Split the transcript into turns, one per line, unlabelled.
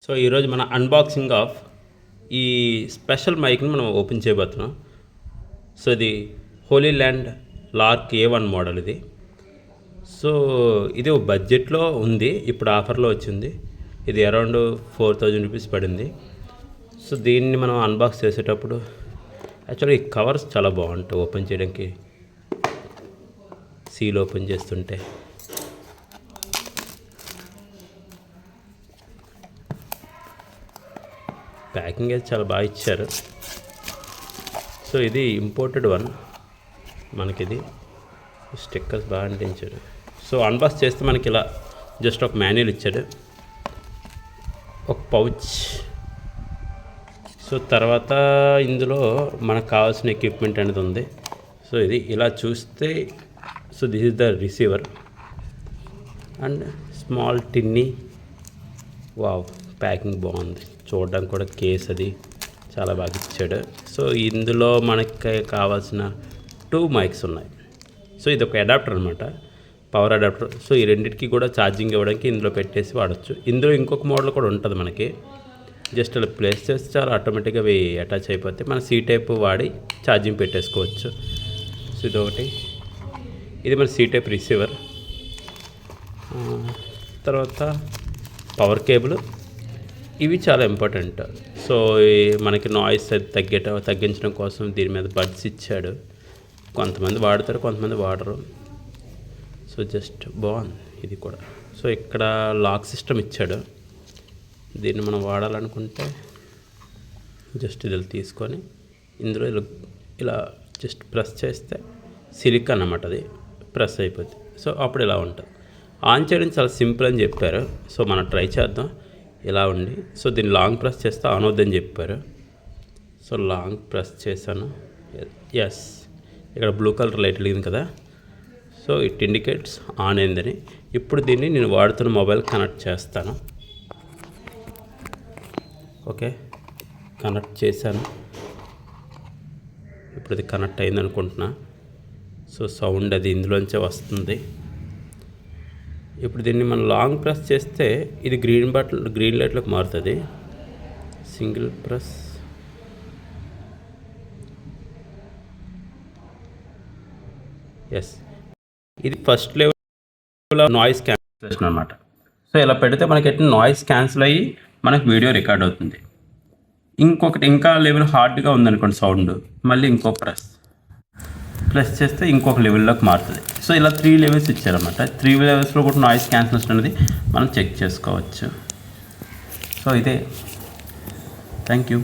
So ఈరోజు మన unboxing of ఈ స్పెషల్ మైక్ని మనం ఓపెన్ చేయబోతున్నాం. సో ఇది Holi land lark A1 model ఇది. సో ఇది బడ్జెట్లో ఉంది, ఇప్పుడు ఆఫర్లో వచ్చింది. ఇది అరౌండ్ 4000 రూపీస్ పడింది. సో దీన్ని మనం అన్బాక్స్ చేసేటప్పుడు యాక్చువల్గా ఈ కవర్స్ చాలా బాగుంటాయి ఓపెన్ చేయడానికి. సీల్ ఓపెన్ చేస్తుంటే ప్యాకింగ్ అయితే చాలా బాగా ఇచ్చారు. సో ఇది ఇంపోర్టెడ్ వన్, మనకిది స్టిక్కర్స్ బాగా అంటించాడు. సో అన్బాక్స్ చేస్తే మనకి ఇలా జస్ట్ ఒక మాన్యువల్ ఇచ్చాడు, ఒక పౌచ్. సో తర్వాత ఇందులో మనకు కావాల్సిన ఎక్విప్మెంట్ అనేది ఉంది. సో ఇది ఇలా చూస్తే so this is the receiver and small tiny. Wow, packing బాగుంది, చూడడానికి కూడా కేస్ అది చాలా బాగా ఇచ్చాడు. సో ఇందులో మనకి కావాల్సిన 2 మైక్స్ ఉన్నాయి. సో ఇది ఒక అడాప్టర్ అనమాట, పవర్ అడాప్టర్. సో ఈ రెండింటికి కూడా ఛార్జింగ్ ఇవ్వడానికి ఇందులో పెట్టేసి వాడచ్చు. ఇందులో ఇంకొక మోడల్ కూడా ఉంటుంది మనకి, జస్ట్ అలా ప్లేస్ చేస్తే చాలా ఆటోమేటిక్గా అవి అటాచ్ అయిపోతే మన C టైప్ వాడి ఛార్జింగ్ పెట్టేసుకోవచ్చు. సో ఇది ఒకటి, ఇది మన C టైప్ రిసీవర్. తర్వాత పవర్ కేబుల్, ఇవి చాలా ఇంపార్టెంట్. సో మనకి నాయిస్ తగ్గించడం కోసం దీని మీద బడ్స్ ఇచ్చాడు. కొంతమంది వాడతారు, కొంతమంది వాడరు. సో జస్ట్ బాగుంది ఇది కూడా. సో ఇక్కడ లాక్ సిస్టమ్ ఇచ్చాడు. దీన్ని మనం వాడాలనుకుంటే జస్ట్ ఇది తీసుకొని ఇందులో ఇలా జస్ట్ ప్రెస్ చేస్తే సిలిక్ అన్నమాట, అది ప్రెస్ అయిపోద్ది. సో అప్పుడు ఇలా ఉంటుంది. ఆన్ చేయడం చాలా సింపుల్ అని చెప్పారు. సో మనం ట్రై చేద్దాం. ఇలా ఉండి, సో దీన్ని లాంగ్ ప్రెస్ చేస్తే ఆన్ అవుద్దని చెప్పారు. సో లాంగ్ ప్రెస్ చేశాను, ఎస్. ఇక్కడ బ్లూ కలర్ లైట్ వెలిగింది కదా, సో ఇట్ ఇండికేట్స్ ఆన్ అయిందని. ఇప్పుడు దీన్ని నేను వాడుతున్న మొబైల్ కనెక్ట్ చేస్తాను. ఓకే, కనెక్ట్ చేశాను. ఇప్పుడు ఇది కనెక్ట్ అయింది అనుకుంటున్నా. సో సౌండ్ అది ఇందులోంచే వస్తుంది. ఇప్పుడు దీన్ని మనం లాంగ్ ప్రెస్ చేస్తే ఇది గ్రీన్ లైట్లోకి మారుతుంది. Single press, yes. ఇది ఫస్ట్ లెవెల్ నాయిస్ క్యాన్సిలేషన్ అనమాట. సో ఇలా పెడితే మనకి ఎట్లా నాయిస్ క్యాన్సిల్ అయ్యి మనకి వీడియో రికార్డ్ అవుతుంది. ఇంకొకటి ఇంకా లెవెల్ హార్డ్గా ఉందనుకోండి సౌండ్, మళ్ళీ ఇంకో ప్లస్ చేస్తే ఇంకొక లెవెల్లోకి మారుతుంది. సో ఇలా 3 లెవెల్స్ ఇచ్చారన్నమాట. 3 లెవెల్స్లో కూడా నాయిస్ క్యాన్సిలేషన్ అనేది మనం చెక్ చేసుకోవచ్చు. సో ఇదే. Thank you.